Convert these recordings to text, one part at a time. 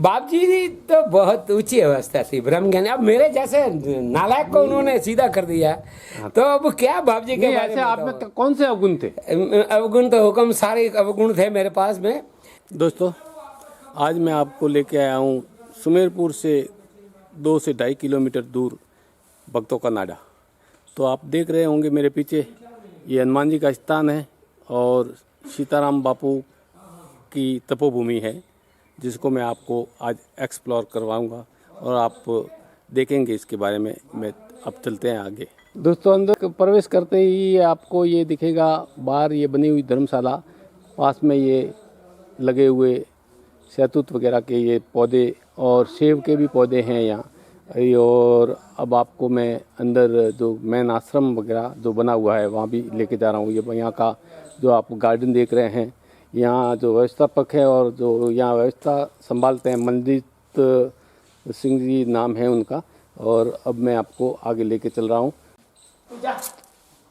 बाप जी तो बहुत ऊंची अवस्था थी ब्रह्म ज्ञानी। अब मेरे जैसे नालायक को उन्होंने सीधा कर दिया, तो अब क्या बाप जी के नहीं, बारे ऐसे में आप में बताओ। कौन से अवगुण थे? अवगुण तो हुक्म सारे अवगुण थे मेरे पास में। दोस्तों, आज मैं आपको लेके आया हूँ सुमेरपुर से 2 से 2.5 किलोमीटर दूर भक्तों का नाडा। तो आप देख रहे होंगे मेरे पीछे, ये हनुमान जी का स्थान है और सीताराम बापू की तपोभूमि है, जिसको मैं आपको आज एक्सप्लोर करवाऊंगा और आप देखेंगे इसके बारे में। मैं अब चलते हैं आगे। दोस्तों, अंदर प्रवेश करते ही आपको ये दिखेगा, बाहर ये बनी हुई धर्मशाला, पास में ये लगे हुए शहतूत वगैरह के ये पौधे और सेब के भी पौधे हैं यहाँ। और अब आपको मैं अंदर जो मेन आश्रम वगैरह जो बना हुआ है वहाँ भी लेके जा रहा हूँ। ये यहाँ का जो आप गार्डन देख रहे हैं, यहाँ जो व्यवस्थापक है और जो यहाँ व्यवस्था संभालते हैं, मंजीत सिंह जी नाम है उनका। और अब मैं आपको आगे लेके चल रहा हूँ।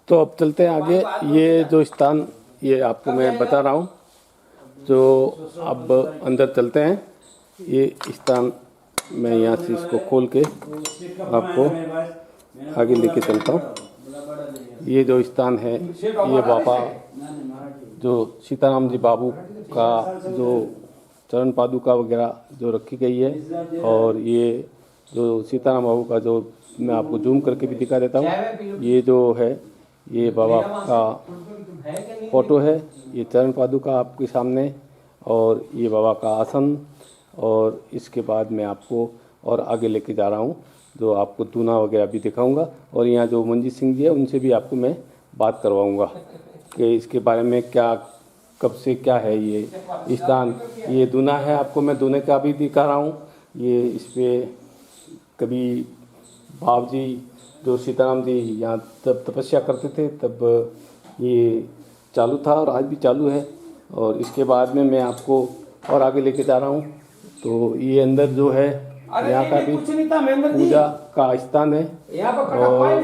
तो अब चलते हैं आगे। ये जो स्थान ये आपको मैं बता रहा हूँ, जो अब अंदर चलते हैं। ये स्थान मैं यहाँ से इसको खोल के आपको आगे लेके चलता हूँ। ये जो स्थान है, ये बाबा जो सीताराम जी बाबू का जो चरण पादुका वगैरह जो रखी गई है, और ये जो सीताराम बाबू का जो मैं आपको जूम करके भी दिखा देता हूँ, ये जो है ये बाबा का फोटो है, ये चरण पादुका आपके सामने, और ये बाबा का आसन। और इसके बाद मैं आपको और आगे लेके जा रहा हूँ, जो आपको दूना वगैरह भी दिखाऊंगा। और यहाँ जो मंजीत सिंह जी है उनसे भी आपको मैं बात करवाऊंगा कि इसके बारे में क्या, कब से क्या है ये स्थान। ये दूना है, आपको मैं दूने का भी दिखा रहा हूँ। ये इस पर कभी बाप जी जो सीताराम जी यहाँ तब तपस्या करते थे, तब ये चालू था और आज भी चालू है। और इसके बाद में मैं आपको और आगे लेके जा रहा हूँ। तो ये अंदर जो है यहाँ का भी पूजा का स्थान है, और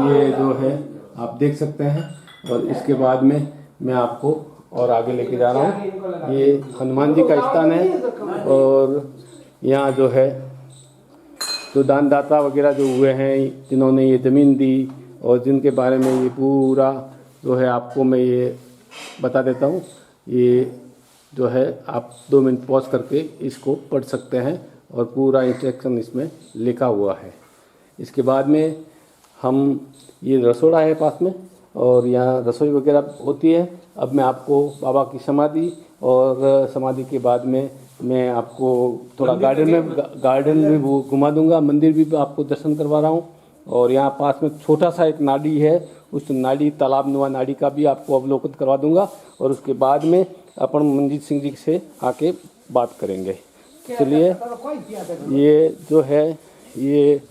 ये जो है आप देख सकते हैं। और इसके बाद में मैं आपको और आगे लेके जा रहा हूँ। ये हनुमान जी का स्थान है, और यहाँ जो है जो दानदाता वगैरह जो हुए हैं, जिन्होंने ये ज़मीन दी और जिनके बारे में ये पूरा जो है आपको मैं ये बता देता हूँ। ये जो है आप 2 मिनट पॉज करके इसको पढ़ सकते हैं, और पूरा इंस्ट्रक्शन इसमें लिखा हुआ है। इसके बाद में हम ये रसोड़ा है पास में, और यहाँ रसोई वगैरह होती है। अब मैं आपको बाबा की समाधि और समाधि के बाद में मैं आपको थोड़ा गार्डन में वो घुमा दूंगा, मंदिर भी आपको दर्शन करवा रहा हूँ। और यहाँ पास में छोटा सा एक नाडी है, उस नाडी तालाब नुमा नाडी का भी आपको अवलोकन करवा दूंगा। और उसके बाद में अपन मंजीत सिंह जी से आके बात करेंगे। चलिए, ये जो है ये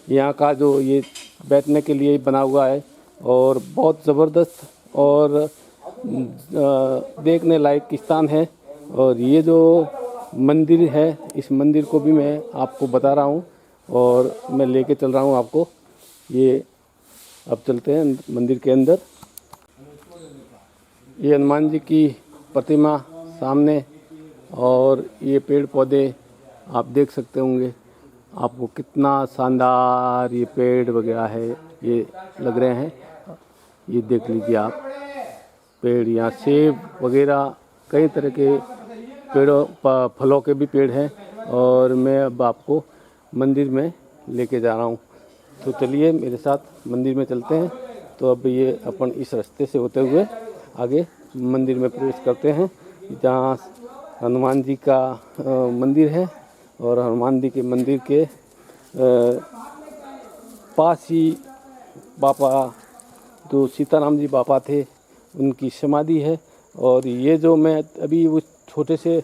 यहाँ का जो ये बैठने के लिए बना हुआ है, और बहुत ज़बरदस्त और देखने लायक स्थान है। और ये जो मंदिर है, इस मंदिर को भी मैं आपको बता रहा हूँ और मैं लेके चल रहा हूँ आपको। ये अब चलते हैं मंदिर के अंदर। ये हनुमान जी की प्रतिमा सामने, और ये पेड़ पौधे आप देख सकते होंगे, आपको कितना शानदार ये पेड़ वगैरह है ये लग रहे हैं। ये देख लीजिए आप पेड़, यहाँ सेब वगैरह कई तरह के पेड़ों फलों के भी पेड़ हैं। और मैं अब आपको मंदिर में लेके जा रहा हूँ। तो चलिए मेरे साथ मंदिर में चलते हैं। तो अब ये अपन इस रास्ते से होते हुए आगे मंदिर में प्रवेश करते हैं, जहाँ हनुमान जी का मंदिर है। और हनुमान जी के मंदिर के पास ही बापा जो सीताराम जी बापा थे उनकी समाधि है। और ये जो मैं अभी उस छोटे से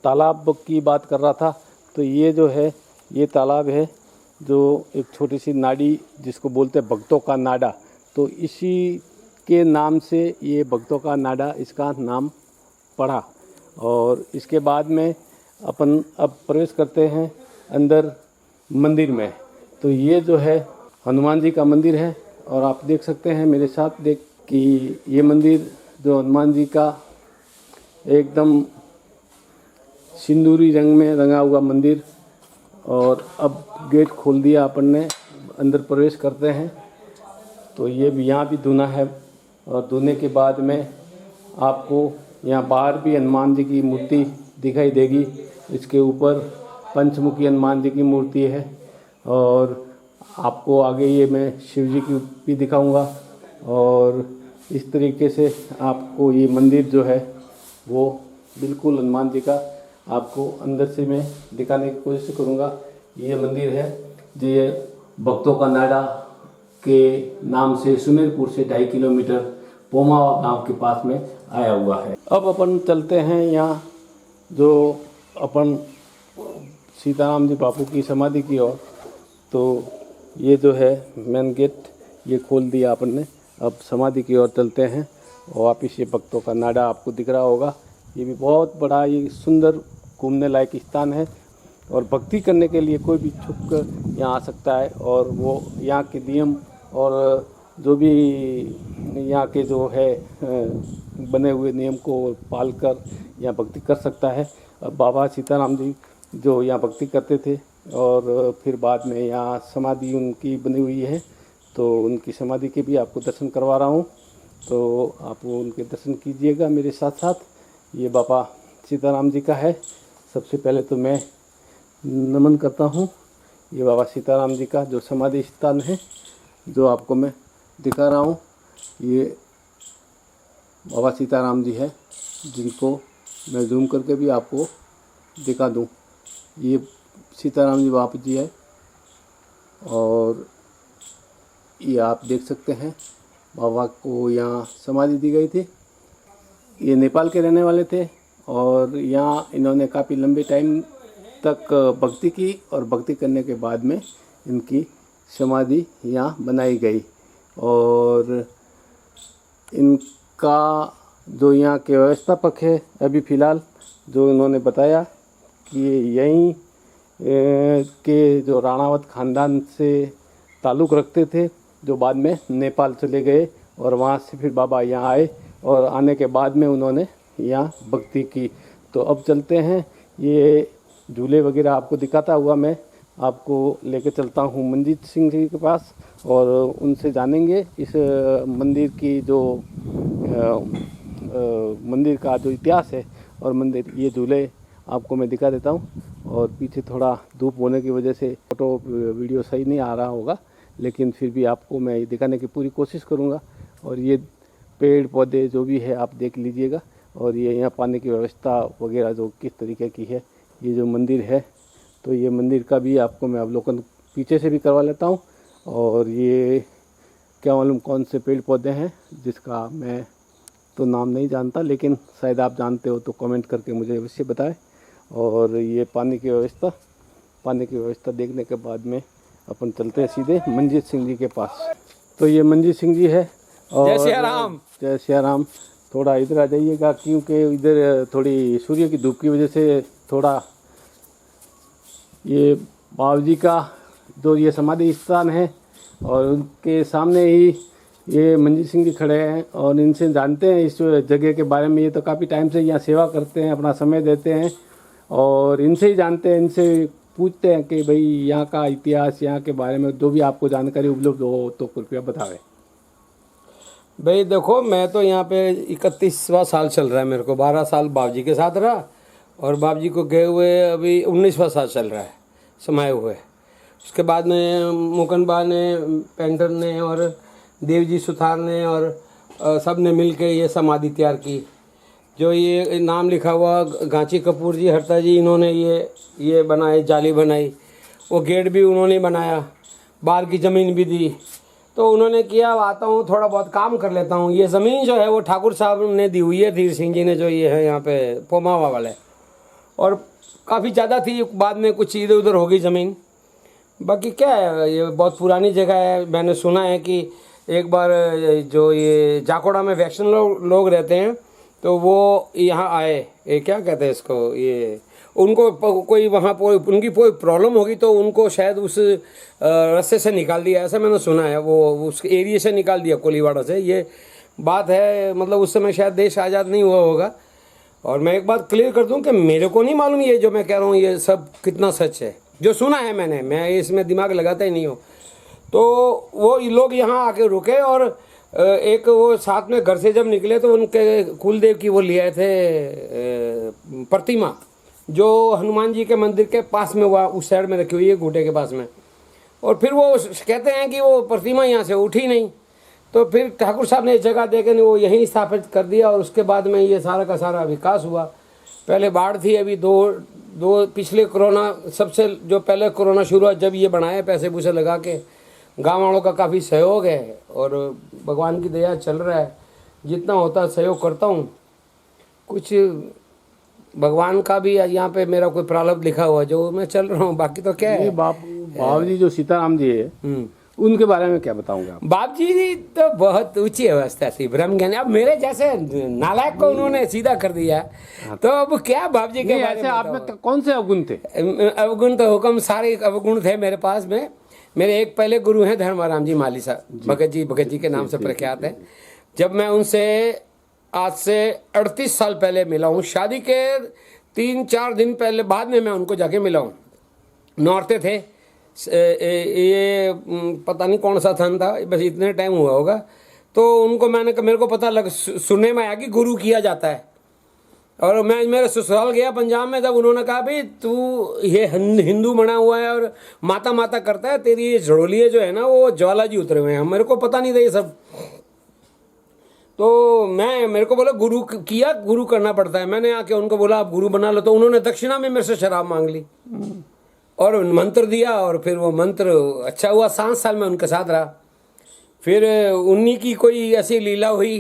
तालाब की बात कर रहा था, तो ये जो है ये तालाब है, जो एक छोटी सी नाडी जिसको बोलते हैं भक्तों का नाडा। तो इसी के नाम से ये भक्तों का नाडा इसका नाम पड़ा। और इसके बाद में अपन अब प्रवेश करते हैं अंदर मंदिर में। तो ये जो है हनुमान जी का मंदिर है, और आप देख सकते हैं मेरे साथ देख कि ये मंदिर जो हनुमान जी का एकदम सिंदूरी रंग में रंगा हुआ मंदिर। और अब गेट खोल दिया अपन ने, अंदर प्रवेश करते हैं। तो ये भी यहाँ भी धुना है, और धुने के बाद में आपको यहाँ बाहर भी हनुमान जी की मूर्ति दिखाई देगी। इसके ऊपर पंचमुखी हनुमान जी की मूर्ति है, और आपको आगे ये मैं शिव जी की भी दिखाऊंगा। और इस तरीके से आपको ये मंदिर जो है वो बिल्कुल हनुमान जी का आपको अंदर से मैं दिखाने की कोशिश करूंगा। ये मंदिर है जो ये भक्तों का नाड़ा के नाम से सुमेरपुर से 2.5 किलोमीटर पोमा गांव के पास में आया हुआ है। अब अपन चलते हैं यहाँ जो अपन सीताराम जी बापू की समाधि की ओर। तो ये जो है मेन गेट ये खोल दिया अपन ने, अब समाधि की ओर चलते हैं। और वापिस ये भक्तों का नाड़ा आपको दिख रहा होगा। ये भी बहुत बड़ा, ये सुंदर घूमने लायक स्थान है, और भक्ति करने के लिए कोई भी छुप कर यहाँ आ सकता है। और वो यहाँ के नियम और जो भी यहाँ के जो है बने हुए नियम को पाल कर यहाँ भक्ति कर सकता है। बाबा सीताराम जी जो यहाँ भक्ति करते थे, और फिर बाद में यहाँ समाधि उनकी बनी हुई है, तो उनकी समाधि के भी आपको दर्शन करवा रहा हूँ। तो आप उनके दर्शन कीजिएगा मेरे साथ साथ। ये बाबा सीताराम जी का है। सबसे पहले तो मैं नमन करता हूँ ये बाबा सीताराम जी का जो समाधि स्थान है, जो आपको मैं दिखा रहा हूँ। ये बाबा सीताराम जी है, जिनको मैं जूम करके भी आपको दिखा दूँ। ये सीताराम जी बापू जी है, और ये आप देख सकते हैं बाबा को यहाँ समाधि दी गई थी। ये नेपाल के रहने वाले थे, और यहाँ इन्होंने काफ़ी लंबे टाइम तक भक्ति की, और भक्ति करने के बाद में इनकी समाधि यहाँ बनाई गई। और इनका जो यहाँ के व्यवस्थापक है अभी फ़िलहाल, जो इन्होंने बताया कि यहीं के जो राणावत ख़ानदान से ताल्लुक़ रखते थे, जो बाद में नेपाल चले गए, और वहाँ से फिर बाबा यहाँ आए, और आने के बाद में उन्होंने यहाँ भक्ति की। तो अब चलते हैं, ये झूले वगैरह आपको दिखाता हुआ मैं आपको लेके चलता हूँ मंजीत सिंह जी के पास, और उनसे जानेंगे इस मंदिर की जो मंदिर का जो इतिहास है। और मंदिर ये झूले आपको मैं दिखा देता हूँ। और पीछे थोड़ा धूप होने की वजह से फ़ोटो वीडियो सही नहीं आ रहा होगा, लेकिन फिर भी आपको मैं ये दिखाने की पूरी कोशिश करूँगा। और ये पेड़ पौधे जो भी है आप देख लीजिएगा। और ये यहाँ पानी की व्यवस्था वगैरह जो किस तरीके की है, ये जो मंदिर है, तो ये मंदिर का भी आपको मैं अवलोकन पीछे से भी करवा लेता हूँ। और ये क्या मालूम कौन से पेड़ पौधे हैं जिसका मैं तो नाम नहीं जानता, लेकिन शायद आप जानते हो तो कमेंट करके मुझे अवश्य बताएं। और ये पानी की व्यवस्था देखने के बाद में अपन चलते हैं सीधे मंजीत सिंह जी के पास। तो ये मंजीत सिंह जी है। और जय सिया राम। जय सिया राम। थोड़ा इधर आ जाइएगा, क्योंकि इधर थोड़ी सूर्य की धूप की वजह से थोड़ा ये बाबा जी का जो ये समाधि स्थान है, और उनके सामने ही ये मंजीत सिंह जी खड़े हैं, और इनसे जानते हैं इस जगह के बारे में। ये तो काफ़ी टाइम से यहाँ सेवा करते हैं, अपना समय देते हैं, और इनसे ही जानते हैं, इनसे पूछते हैं कि भाई यहाँ का इतिहास, यहाँ के बारे में जो भी आपको जानकारी उपलब्ध हो तो कृपया बतावें। भाई देखो, मैं तो यहाँ पे 31वां साल चल रहा है मेरे को। 12 साल बाबूजी के साथ रहा, और बाबूजी को गए हुए अभी 19वां साल चल रहा है समाये हुए। उसके बाद में मुकनबा ने, पेंटर ने, और देवजी सुथार ने, और सब ने मिल के ये समाधि तैयार की। जो ये नाम लिखा हुआ गांची कपूर जी, हरता जी, इन्होंने ये बनाए, जाली बनाई। वो गेट भी उन्होंने बनाया, बाहर की ज़मीन भी दी। तो उन्होंने किया, आता हूँ थोड़ा बहुत काम कर लेता हूँ। ये ज़मीन जो है वो ठाकुर साहब ने दी हुई है, धीर सिंह जी ने, जो ये है यहाँ पे पोमावा वाले। और काफ़ी ज़्यादा थी, बाद में कुछ इधर उधर हो गई ज़मीन। बाकी क्या है, ये बहुत पुरानी जगह है। मैंने सुना है कि एक बार जो ये जाकोड़ा में वैष्णव लोग रहते हैं, तो वो यहाँ आए, ये क्या कहते हैं इसको, ये उनको कोई वहाँ पर उनकी कोई प्रॉब्लम होगी, तो उनको शायद उस रास्ते से निकाल दिया, ऐसा मैंने सुना है। वो उस एरिया से निकाल दिया, कोलीवाड़ा से। ये बात है, मतलब उस समय शायद देश आज़ाद नहीं हुआ होगा। और मैं एक बात क्लियर कर दूं कि मेरे को नहीं मालूम ये जो मैं कह रहा हूँ ये सब कितना सच है, जो सुना है मैंने, मैं इसमें दिमाग लगाता ही नहीं हूँ। तो वो लोग यहाँ आके रुके और एक वो साथ में घर से जब निकले तो उनके कुलदेव की वो लिए थे प्रतिमा, जो हनुमान जी के मंदिर के पास में हुआ, उस साइड में रखी हुई है घूटे के पास में। और फिर वो कहते हैं कि वो प्रतिमा यहाँ से उठी नहीं, तो फिर ठाकुर साहब ने जगह देकर वो यहीं स्थापित कर दिया और उसके बाद में ये सारा का सारा विकास हुआ। पहले बाढ़ थी, अभी दो पिछले कोरोना, सबसे जो पहले कोरोना शुरू हुआ जब ये बनाए पैसे पूसे लगा के, गाँव वालों का काफ़ी सहयोग है और भगवान की दया चल रहा है, जितना होता है सहयोग करता हूँ। कुछ भगवान का भी यहाँ पे मेरा कोई प्रारब्ध लिखा हुआ जो मैं चल रहा हूँ, बाकी तो क्या है। बाबू जी जो सीताराम जी है उनके बारे में क्या बताऊंगा? बाप जी तो बहुत ऊंची अवस्था थी, ब्रह्म ज्ञानी। अब मेरे जैसे नालायक को उन्होंने सीधा कर दिया, तो अब क्या बाप जी के बारे में आप में कौन से अवगुण थे? अवगुण तो हुक्म सारे अवगुण थे मेरे पास में। मेरे एक पहले गुरु हैं धर्माराम जी माली साहब, भगत जी के नाम से प्रख्यात है। जब मैं उनसे आज से 38 साल पहले मिला हूँ, शादी के 3-4 दिन पहले बाद में मैं उनको जाके मिला हूँ। नौरते थे, ये पता नहीं कौन सा थान था, बस इतने टाइम हुआ होगा। तो उनको मैंने मेरे को पता लग सुनने में आया कि गुरु किया जाता है। और मैं मेरे ससुराल गया पंजाब में, तब उन्होंने कहा भाई तू ये हिंदू बना हुआ है और माता माता करता है, तेरी ये झड़ोलिए जो है ना वो ज्वाला जी उतरे हुए हैं। मेरे को पता नहीं था ये सब। तो मेरे को बोला गुरु किया, गुरु करना पड़ता है। मैंने आके उनको बोला आप गुरु बना लो, तो उन्होंने दक्षिणा में मेरे से शराब मांग ली और मंत्र दिया। और फिर वो मंत्र अच्छा हुआ, 7 साल में उनके साथ रहा। फिर उन्हीं की कोई ऐसी लीला हुई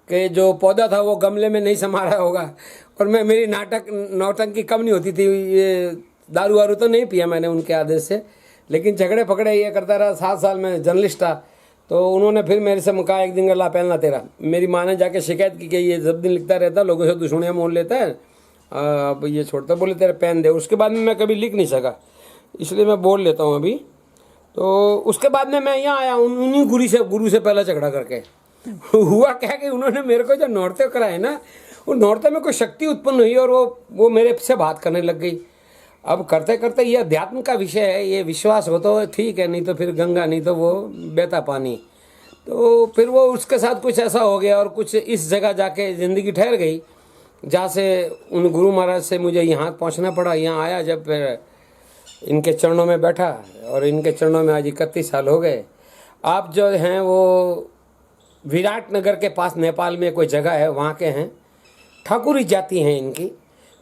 कि जो पौधा था वो गमले में नहीं समा रहा होगा, और मेरी नौटंकी कम नहीं होती थी। ये दारू वारू तो नहीं पिया मैंने उनके आदेश से, लेकिन झगड़े पकड़े ये करता रहा। 7 साल में जर्नलिस्ट था, तो उन्होंने फिर मेरे से कहा एक दिन गला पहनना तेरा। मेरी माँ ने जाके शिकायत की कि ये जब दिन लिखता रहता, लोगों से दुश्मनियाँ मोल लेता है, अब ये छोड़ता। बोले तेरे पहन दे। उसके बाद में मैं कभी लिख नहीं सका, इसलिए मैं बोल लेता हूँ अभी। तो उसके बाद में मैं यहाँ आया उन्हीं गुरु से पहला झगड़ा करके। हुआ क्या कि उन्होंने मेरे को जो नौरते कराए ना, वो नौरते में कोई शक्ति उत्पन्न हुई और वो मेरे से बात करने लग गई। अब करते करते ये अध्यात्म का विषय है, ये विश्वास हो तो ठीक है, नहीं तो फिर गंगा, नहीं तो वो बहता पानी। तो फिर वो उसके साथ कुछ ऐसा हो गया और कुछ इस जगह जाके ज़िंदगी ठहर गई, जहाँ से उन गुरु महाराज से मुझे यहाँ पहुँचना पड़ा। यहाँ आया जब फिर इनके चरणों में बैठा, और इनके चरणों में आज 31 साल हो गए। आप जो हैं वो विराट नगर के पास नेपाल में कोई जगह है, वहाँ के हैं, ठाकुरी जाति हैं इनकी।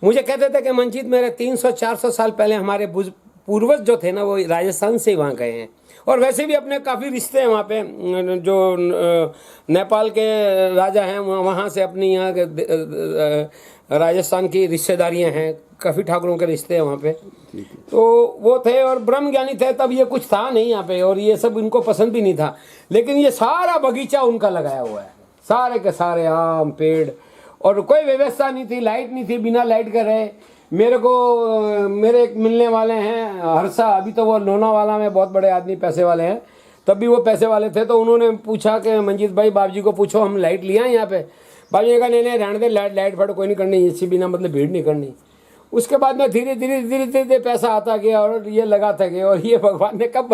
मुझे कहते थे कि मंजीत मेरे 300-400 साल पहले हमारे पूर्वज जो थे ना वो राजस्थान से ही वहाँ गए हैं। और वैसे भी अपने काफ़ी रिश्ते हैं वहाँ पे, जो नेपाल के राजा हैं वहाँ से अपनी यहाँ के राजस्थान की रिश्तेदारियाँ हैं, काफ़ी ठाकुरों के रिश्ते हैं वहाँ पे। तो वो थे और ब्रह्म ज्ञानी थे, तब ये कुछ था नहीं यहाँ पे, और ये सब इनको पसंद भी नहीं था। लेकिन ये सारा बगीचा उनका लगाया हुआ है, सारे के सारे आम पेड़, और कोई व्यवस्था नहीं थी, लाइट नहीं थी, बिना लाइट के रहे। मेरे एक मिलने वाले हैं हर्षा, अभी तो वो लोनावाला में बहुत बड़े आदमी पैसे वाले हैं, तब भी वो पैसे वाले थे। तो उन्होंने पूछा कि मंजीत भाई बाबू जी को पूछो हम लाइट लिया यहाँ पे। बाबू जी ने कहा नहीं रहने दे, लाइट फट कोई नहीं करनी, इसी बिना मतलब भीड़ नहीं करनी। उसके बाद में धीरे धीरे पैसा आता गया और ये लगाता गया, और ये भगवान ने कब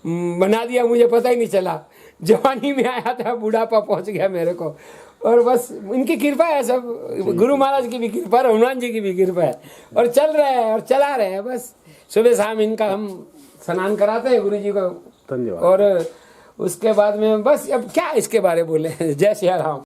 बना दिया मुझे पता ही नहीं चला। जवानी में आया था, बुढ़ापा पहुंच गया मेरे को। और बस इनकी कृपा है, सब गुरु महाराज की भी कृपा है, हनुमान जी की भी कृपा है, और चल रहे हैं और चला रहे हैं। बस सुबह शाम इनका हम स्नान कराते हैं गुरु जी को, धन्यवाद। और उसके बाद में बस अब क्या इसके बारे बोले। जय श्री राम।